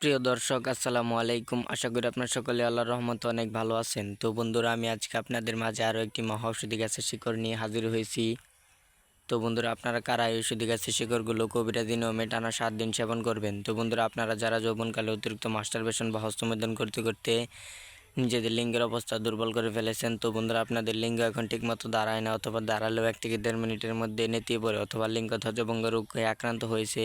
প্রিয় দর্শক আসসালামু আলাইকুম। আশা করি আপনার সকলে আল্লাহর রহমতে অনেক ভালো আছেন। তো বন্ধুরা, আমি আজকে আপনাদের মাঝে আরও একটি মহা ঔষধি গাছের শিকড় নিয়ে হাজির হয়েছি। তো বন্ধুরা, আপনারা কারা এই ঔষধি গাছের শিকড়গুলো কবিরাজি নিয়মে টানা 7 দিন সেবন করবেন? তো বন্ধুরা, আপনারা যারা যৌবনকালে অতিরিক্ত মাস্টারবেশন বা হস্তমৈথুন করতে করতে নিজেদের লিঙ্গের অবস্থা দুর্বল করে ফেলেছেন, তো বন্ধুরা আপনাদের লিঙ্গ এখন ঠিকমতো দাঁড়ায় না, অথবা দাঁড়ালেও 1 থেকে 1.5 মিনিটের মধ্যে নেতিয়ে পড়ে, অথবা লিঙ্গ ধ্বজভঙ্গ রোগে আক্রান্ত হয়েছে।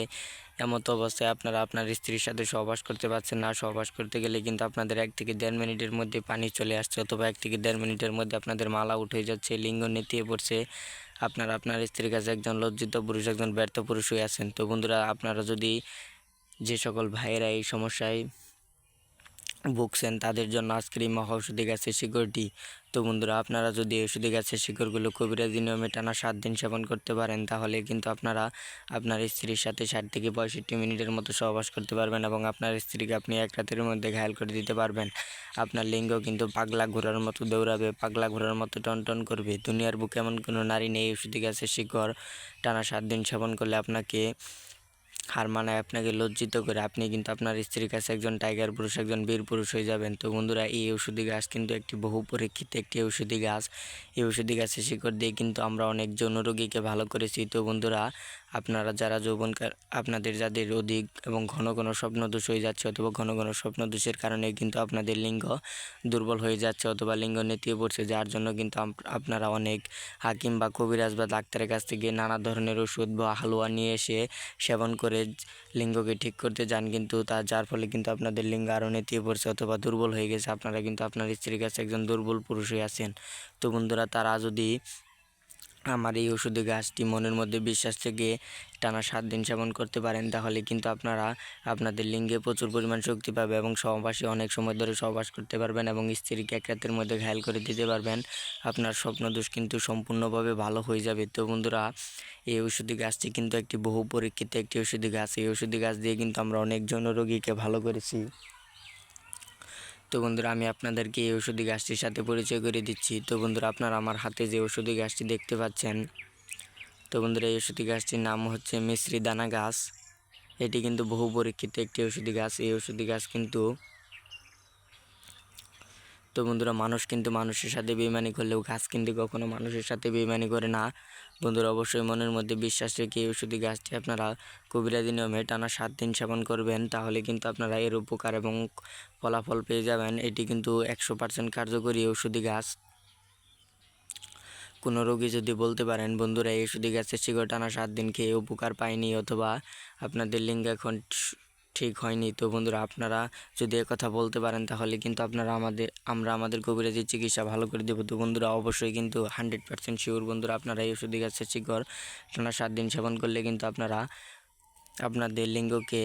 এমতো অবস্থায় আপনারা আপনার স্ত্রীর সাথে সহবাস করতে পারছেন না। সহবাস করতে গেলে কিন্তু আপনাদের 1 থেকে 1.5 মিনিটের মধ্যে পানি চলে আসছে, অথবা 1 থেকে 1.5 মিনিটের মধ্যে আপনাদের মালা উঠে যাচ্ছে, লিঙ্গ নেতিয়ে পড়ছে। আপনারা আপনার স্ত্রীর কাছে একজন লজ্জিত পুরুষ, একজন ব্যর্থ পুরুষ হয়ে আছেন। তো বন্ধুরা, আপনারা যদি যে সকল ভাইয়েরা এই সমস্যায় ভুগছেন তাদের জন্য আজকের এই মহা ঔষধি গাছের শিকড়টি। তো বন্ধুরা, আপনারা যদি ঔষধি গাছের শিকড়গুলো কবিরাজি নিয়মে টানা 7 দিন সেবন করতে পারেন, তাহলে কিন্তু আপনারা আপনার স্ত্রীর সাথে 60 থেকে 65 মিনিটের মতো সহবাস করতে পারবেন, এবং আপনার স্ত্রীকে আপনি 1 রাতের মধ্যে ঘায়েল করে দিতে পারবেন। আপনার লিঙ্গ কিন্তু পাগলা ঘোড়ার মতো দৌড়াবে, পাগলা ঘোড়ার মতো টনটন করবে। দুনিয়ার বুকে এমন কোনো নারী নেই ঔষধি গাছের শিকড় টানা 7 দিন সেবন করলে আপনাকে হার মানায়, আপনাকে লজ্জিত করে আপনি কিন্তু আপনার স্ত্রীর কাছে একজন টাইগার পুরুষ, একজন বীর পুরুষ হয়ে যাবেন। তো বন্ধুরা, এই ঔষধি গাছ কিন্তু একটি বহু পরীক্ষিত একটি ঔষধি গাছ। এই ঔষধি গাছের শিকড় দিয়ে কিন্তু আমরা অনেক যৌন রোগীকে ভালো করেছি। তো বন্ধুরা, আপনারা যারা যৌবনকাল আপনাদের যাদের অধিক এবং ঘন ঘন স্বপ্নদোষ হয়ে যাচ্ছে, অথবা ঘন ঘন স্বপ্নদোষের কারণে কিন্তু আপনাদের লিঙ্গ দুর্বল হয়ে যাচ্ছে, অথবা লিঙ্গ নেতিয়ে পড়ছে, যার জন্য কিন্তু আপনারা অনেক হাকিম বা কবিরাজ বা ডাক্তারের কাছ থেকে নানা ধরনের ওষুধ বা হালুয়া নিয়ে এসে সেবন করে লিঙ্গকে ঠিক করতে যান, কিন্তু যার ফলে কিন্তু আপনাদের লিঙ্গ আরও নেতিয়ে পড়ছে, অথবা দুর্বল হয়ে গেছে। আপনারা কিন্তু আপনার স্ত্রীর কাছে একজন দুর্বল পুরুষ হয়ে আছেন। তো বন্ধুরা, তারা যদি আমার এই ওষুধি গাছটি মনের মধ্যে বিশ্বাস থেকে টানা 7 দিন সেবন করতে পারেন, তাহলে কিন্তু আপনারা আপনাদের লিঙ্গে প্রচুর পরিমাণ শক্তি পাবে, এবং সহবাসে অনেক সময় ধরে সহবাস করতে পারবেন, এবং স্ত্রীকে 1 রাতের মধ্যে ঘায়েল করে দিতে পারবেন। আপনার স্বপ্নদোষ কিন্তু সম্পূর্ণভাবে ভালো হয়ে যাবে। তো বন্ধুরা, এই ঔষধি গাছটি কিন্তু একটি বহু পরীক্ষিত একটি ঔষধি গাছ। এই ঔষধি গাছ দিয়ে কিন্তু আমরা অনেক জন রোগীকে ভালো করেছি। তো বন্ধুরা, আমি আপনাদেরকে এই ঔষধি গাছটির সাথে পরিচয় করে দিচ্ছি। তো বন্ধুরা, আপনারা আমার হাতে যে ঔষধি গাছটি দেখতে পাচ্ছেন, তো বন্ধুরা, এই ঔষধি গাছটির নাম হচ্ছে মিশ্রি দানা গাছ। এটি কিন্তু বহু পরীক্ষিত একটি ঔষধি গাছ। এই ঔষধি গাছ কিন্তু, তো বন্ধুরা, মানুষ কিন্তু মানুষের সাথে বেইমানি করলেও গাছ কিন্তু কখনো মানুষের সাথে বেইমানি করে না। বন্ধুরা, অবশ্যই মনের মধ্যে বিশ্বাস রেখে এই ঔষধি গাছটি আপনারা কবিরাজি নিয়মে টানা 7 দিন সেবন করবেন, তাহলে কিন্তু আপনারা এর উপকার এবং ফলাফল পেয়ে যাবেন। এটি কিন্তু 100% কার্যকরী ঔষধি গাছ। কোনো রোগী যদি বলতে পারেন, বন্ধুরা, এই ঔষধি গাছের শিকড় টানা 7 দিন খেয়ে উপকার পায়নি, অথবা আপনাদের লিঙ্গ এখন ঠিক হয়নি, তো বন্ধুরা, আপনারা যদি কথা বলতে পারেন, তাহলে কিন্তু আমরা আমাদের কবিরাজি চিকিৎসা ভালো করে দেবো। তো বন্ধুরা, অবশ্যই কিন্তু 100% শিওর বন্ধুরা, আপনারা এই ঔষধি গাছের শিকড় টানা 7 দিন সেবন করলে কিন্তু আপনারা আপনাদের লিঙ্গকে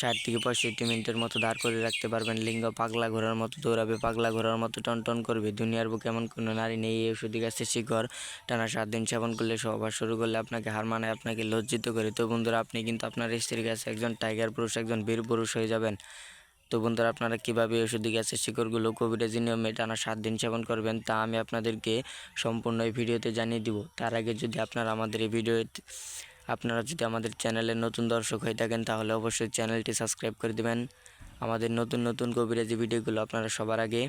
60 থেকে 65 মিনিটের মতো দাঁড় করে রাখতে পারবেন। লিঙ্গ পাগলা ঘোড়ার মতো দৌড়াবে, পাগলা ঘোড়ার মতো টনটন করবে। দুনিয়ার বুকে এমন কোনো নারী নেই এই ঔষধি গাছের শিকড় টানা 7 দিন সেবন করলে, সহবাস শুরু করলে আপনাকে হার মানায়, আপনাকে লজ্জিত করে। তো বন্ধুরা, আপনি কিন্তু আপনার স্ত্রীর কাছে একজন টাইগার পুরুষ, একজন বীর পুরুষ হয়ে যাবেন। তো বন্ধুরা, আপনারা কীভাবে ঔষধি গাছের শিকড়গুলো কবিরাজি নিয়মে টানা 7 দিন সেবন করবেন, তা আমি আপনাদেরকে সম্পূর্ণ এই ভিডিওতে জানিয়ে দিব। তার আগে যদি আপনারা যদি আমাদের চ্যানেলের নতুন দর্শক হয়ে থাকেন, তাহলে অবশ্যই চ্যানেলটি সাবস্ক্রাইব করে দেবেন। আমাদের নতুন নতুন কবিরাজি ভিডিওগুলো আপনারা সবার আগে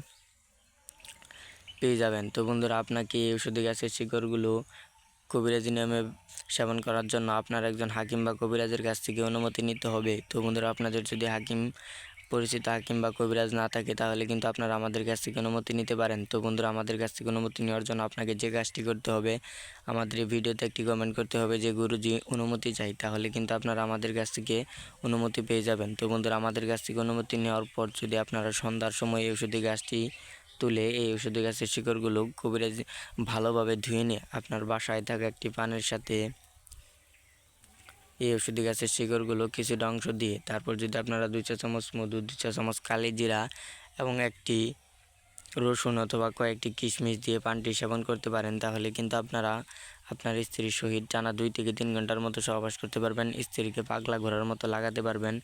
পেয়ে যাবেন। তো বন্ধুরা, আপনাকে এই ঔষধি গাছের শিকড়গুলো কবিরাজি নিয়মে সেবন করার জন্য আপনার একজন হাকিম বা কবিরাজের কাছ থেকে অনুমতি নিতে হবে। তো বন্ধুরা, আপনাদের যদি পরিচিত হাকিম বা কবিরাজ না থাকে, তাহলে কিন্তু আপনারা আমাদের কাছ থেকে অনুমতি নিতে পারেন। তো বন্ধুরা, আমাদের কাছ থেকে অনুমতি নেওয়ার জন্য আপনাকে যে কাজটি করতে হবে, আমাদের এই ভিডিওতে একটি কমেন্ট করতে হবে যে গুরুজি অনুমতি চাই, তাহলে কিন্তু আপনারা আমাদের কাছ থেকে অনুমতি পেয়ে যাবেন। তো বন্ধুরা, আমাদের কাছ থেকে অনুমতি নেওয়ার পর যদি আপনারা সন্ধ্যার সময় এই ঔষধি গাছটি তুলে এই ঔষধি গাছের শিকড়গুলো কবিরাজি ভালোভাবে ধুয়ে নিয়ে আপনার বাসায় থাকা একটি পানের সাথে এই ঔষধি গাছের শিকড়গুলো কিছুটা অংশ দিয়ে, তারপর যদি আপনারা 2 চা চামচ মধু, 2 চা চামচ কালি জিরা এবং একটি রসুন অথবা কয়েকটি কিশমিশ দিয়ে পানটি সেবন করতে পারেন, তাহলে কিন্তু আপনারা আপনার স্ত্রীর সহিত টানা 2 থেকে 3 ঘন্টার মতো সহবাস করতে পারবেন। স্ত্রীকে পাগলা ঘোড়ার মতো লাগাতে পারবেন।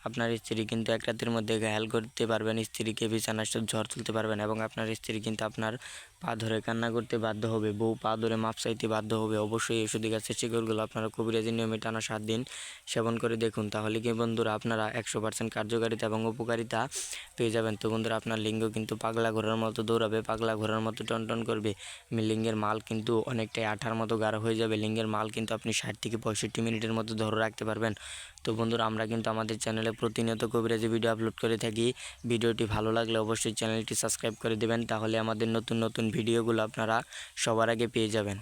আপনার স্ত্রী কিন্তু 1 রাতের মধ্যে ঘায়েল করতে পারবেন। স্ত্রীকে বিছানায় ঝড় তুলতে পারবেন, এবং আপনার স্ত্রী কিন্তু আপনার পা ধরে কান্না করতে বাধ্য হবে, বউ পা ধরে মাপ চাইতে বাধ্য হবে। অবশ্যই এই ঔষধি গাছের শিকড়গুলো আপনারা কবিরাজি নিয়মে টানা 7 দিন সেবন করে দেখুন, তাহলে কি বন্ধুরা আপনারা 100% কার্যকারিতা এবং উপকারিতা পেয়ে যাবেন। তো বন্ধুরা আপনার লিঙ্গ কিন্তু পাগলা ঘোড়ার মতো দৌড়াবে, পাগলা ঘোড়ার মতো টনটন করবে, লিঙ্গের মাল কিন্তু অনেকটাই আঠার মতো গাঢ় হয়ে যাবে। লিঙ্গের মাল কিন্তু আপনি 60 থেকে 65 মিনিটের মতো ধরে রাখতে পারবেন। তো বন্ধুরা আমরা কিন্তু আমাদের চ্যানেলে প্রতিনিয়ত কবিরাজি ভিডিও আপলোড করে থাকি। ভিডিওটি ভালো লাগলে অবশ্যই চ্যানেলটি সাবস্ক্রাইব করে দেবেন, তাহলে আমাদের নতুন নতুন ভিডিওগুলো আপনারা সবার আগে পেয়ে যাবেন।